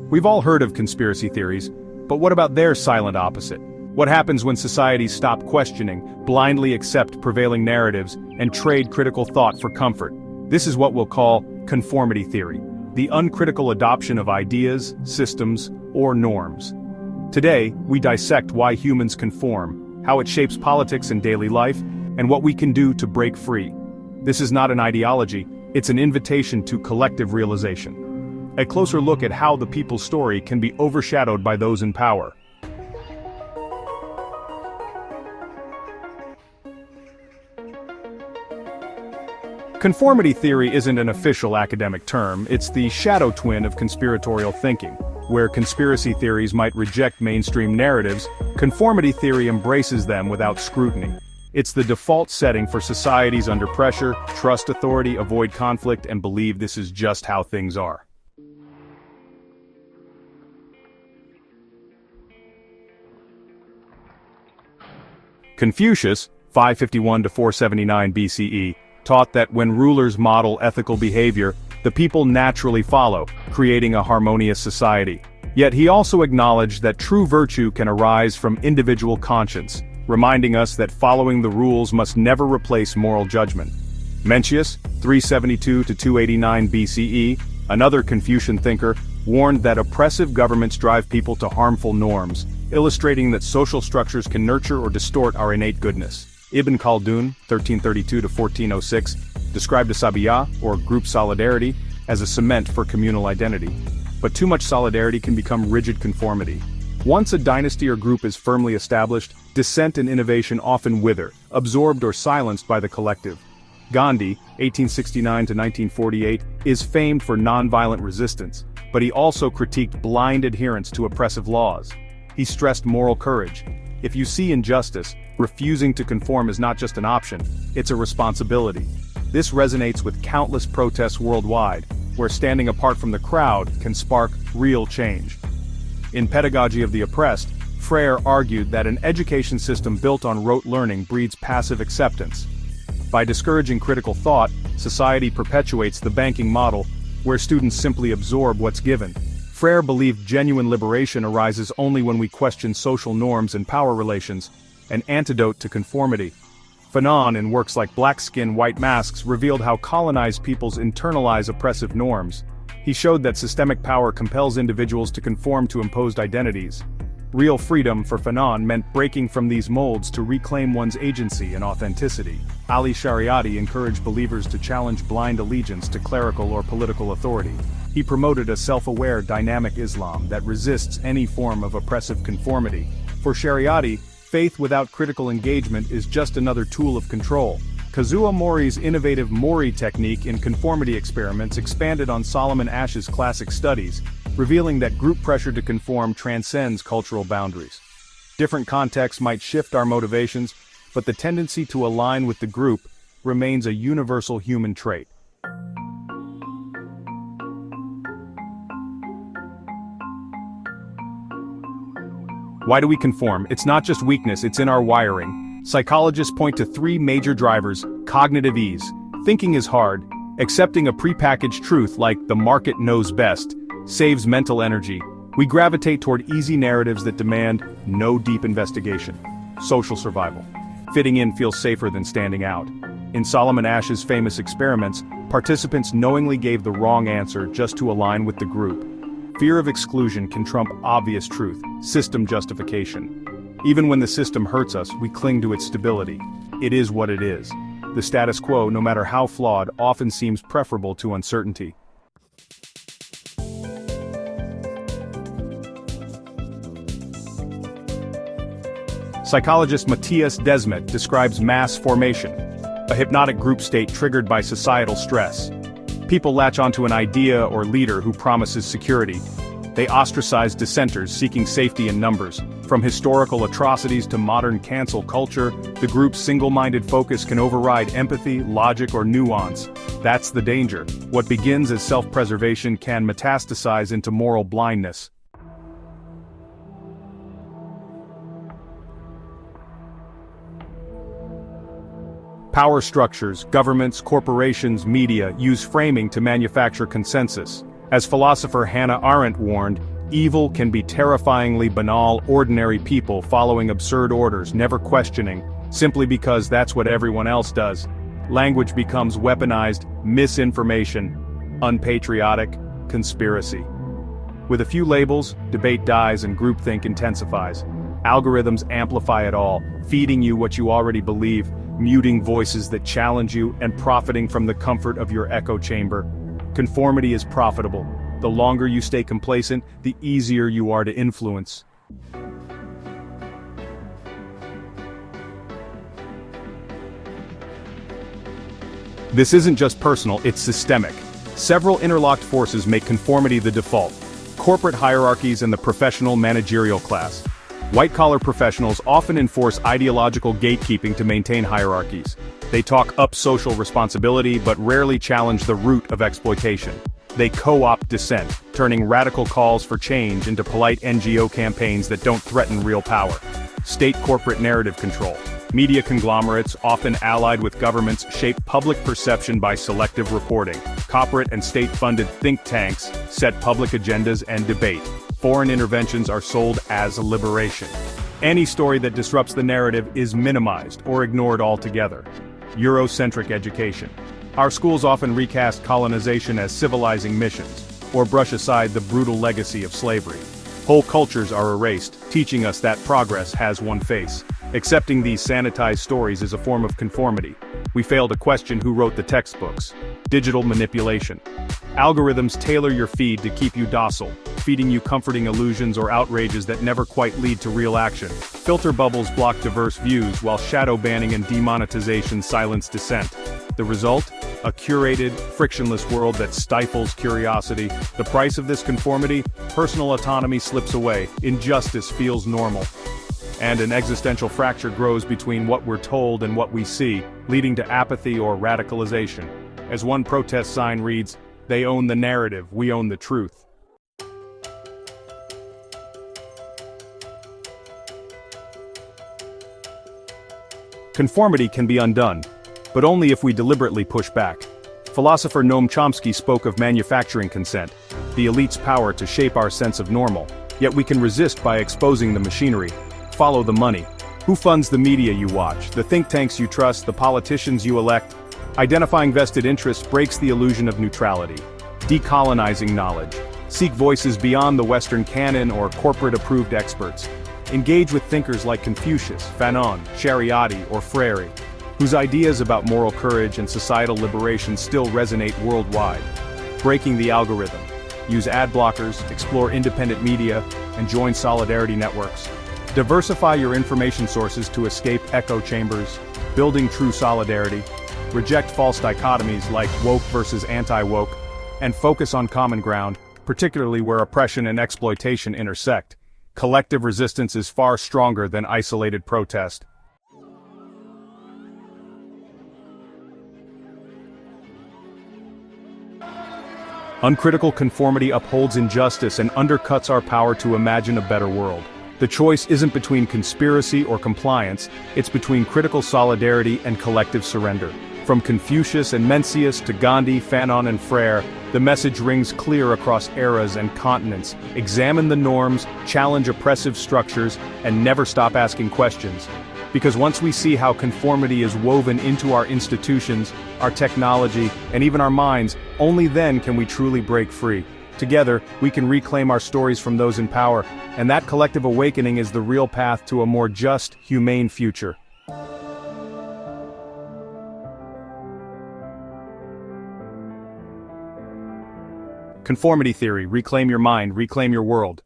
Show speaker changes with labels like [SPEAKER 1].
[SPEAKER 1] We've all heard of conspiracy theories, but what about their silent opposite? What happens when societies stop questioning, blindly accept prevailing narratives, and trade critical thought for comfort? This is what we'll call conformity theory, the uncritical adoption of ideas, systems, or norms. Today, we dissect why humans conform, how it shapes politics and daily life, and what we can do to break free. This is not an ideology, it's an invitation to collective realization. A closer look at how the people's story can be overshadowed by those in power. Conformity theory isn't an official academic term, it's the shadow twin of conspiratorial thinking. Where conspiracy theories might reject mainstream narratives, conformity theory embraces them without scrutiny. It's the default setting for societies under pressure, trust authority, avoid conflict, and believe this is just how things are. Confucius, 551 to 479 BCE, taught that when rulers model ethical behavior, the people naturally follow, creating a harmonious society. Yet he also acknowledged that true virtue can arise from individual conscience, reminding us that following the rules must never replace moral judgment. Mencius, 372 to 289 BCE, another Confucian thinker, warned that oppressive governments drive people to harmful norms, illustrating that social structures can nurture or distort our innate goodness. Ibn Khaldun, 1332 to 1406, described asabiyyah, or group solidarity, as a cement for communal identity. But too much solidarity can become rigid conformity. Once a dynasty or group is firmly established, dissent and innovation often wither, absorbed or silenced by the collective. Gandhi, 1869 to 1948, is famed for nonviolent resistance, but he also critiqued blind adherence to oppressive laws. He stressed moral courage. If you see injustice, refusing to conform is not just an option, it's a responsibility. This resonates with countless protests worldwide, where standing apart from the crowd can spark real change. In Pedagogy of the Oppressed, Freire argued that an education system built on rote learning breeds passive acceptance. By discouraging critical thought, society perpetuates the banking model, where students simply absorb what's given. Freire believed genuine liberation arises only when we question social norms and power relations, an antidote to conformity. Fanon, in works like Black Skin, White Masks, revealed how colonized peoples internalize oppressive norms. He showed that systemic power compels individuals to conform to imposed identities. Real freedom for Fanon meant breaking from these molds to reclaim one's agency and authenticity. Ali Shariati encouraged believers to challenge blind allegiance to clerical or political authority. He promoted a self-aware, dynamic Islam that resists any form of oppressive conformity. For Shariati, faith without critical engagement is just another tool of control. Kazuo Mori's innovative Mori technique in conformity experiments expanded on Solomon Asch's classic studies, revealing that group pressure to conform transcends cultural boundaries. Different contexts might shift our motivations, but the tendency to align with the group remains a universal human trait. Why do we conform? It's not just weakness, it's in our wiring. Psychologists point to three major drivers: cognitive ease. Thinking is hard. Accepting a prepackaged truth like "the market knows best" saves mental energy. We gravitate toward easy narratives that demand no deep investigation. Social survival. Fitting in feels safer than standing out. In Solomon Asch's famous experiments, participants knowingly gave the wrong answer just to align with the group. Fear of exclusion can trump obvious truth, system justification. Even when the system hurts us, we cling to its stability. It is what it is. The status quo, no matter how flawed, often seems preferable to uncertainty. Psychologist Matthias Desmet describes mass formation, a hypnotic group state triggered by societal stress. People latch onto an idea or leader who promises security. They ostracize dissenters seeking safety in numbers. From historical atrocities to modern cancel culture, the group's single-minded focus can override empathy, logic, or nuance. That's the danger. What begins as self-preservation can metastasize into moral blindness. Power structures, governments, corporations, media use framing to manufacture consensus. As philosopher Hannah Arendt warned, Evil can be terrifyingly banal, ordinary people following absurd orders, never questioning, simply because that's what everyone else does. Language becomes weaponized, misinformation, unpatriotic, conspiracy. With a few labels, debate dies and groupthink intensifies. Algorithms amplify it all, feeding you what you already believe, muting voices that challenge you, and profiting from the comfort of your echo chamber. Conformity is profitable. The longer you stay complacent, the easier you are to influence. This isn't just personal, it's systemic. Several interlocked forces make conformity the default. Corporate hierarchies and the professional managerial class. White-collar professionals often enforce ideological gatekeeping to maintain hierarchies. They talk up social responsibility but rarely challenge the root of exploitation. They co-opt dissent, turning radical calls for change into polite NGO campaigns that don't threaten real power. State corporate narrative control. Media conglomerates, often allied with governments, shape public perception by selective reporting. Corporate and state-funded think tanks set public agendas and debate. Foreign interventions are sold as liberation. Any story that disrupts the narrative is minimized or ignored altogether. Eurocentric education. Our schools often recast colonization as civilizing missions, or brush aside the brutal legacy of slavery. Whole cultures are erased, teaching us that progress has one face. Accepting these sanitized stories is a form of conformity. We fail to question who wrote the textbooks. Digital manipulation. Algorithms tailor your feed to keep you docile, feeding you comforting illusions or outrages that never quite lead to real action. Filter bubbles block diverse views, while shadow banning and demonetization silence dissent. The result? A curated, frictionless world that stifles curiosity. The price of this conformity? Personal autonomy slips away, injustice feels normal. And an existential fracture grows between what we're told and what we see, leading to apathy or radicalization. As one protest sign reads, "They own the narrative, we own the truth." Conformity can be undone, but only if we deliberately push back. Philosopher Noam Chomsky spoke of manufacturing consent, the elite's power to shape our sense of normal, yet we can resist by exposing the machinery. Follow the money. Who funds the media you watch, the think tanks you trust, the politicians you elect? Identifying vested interests breaks the illusion of neutrality. Decolonizing knowledge. Seek voices beyond the Western canon or corporate-approved experts. Engage with thinkers like Confucius, Fanon, Shariati, or Freire, whose ideas about moral courage and societal liberation still resonate worldwide. Breaking the algorithm. Use ad blockers, explore independent media, and join solidarity networks. Diversify your information sources to escape echo chambers, building true solidarity. Reject false dichotomies like woke versus anti-woke, and focus on common ground, particularly where oppression and exploitation intersect. Collective resistance is far stronger than isolated protest. Uncritical conformity upholds injustice and undercuts our power to imagine a better world. The choice isn't between conspiracy or compliance, it's between critical solidarity and collective surrender. From Confucius and Mencius to Gandhi, Fanon and Freire, the message rings clear across eras and continents. Examine the norms, challenge oppressive structures, and never stop asking questions. Because once we see how conformity is woven into our institutions, our technology, and even our minds, only then can we truly break free. Together, we can reclaim our stories from those in power, and that collective awakening is the real path to a more just, humane future. Conformity theory, reclaim your mind, reclaim your world.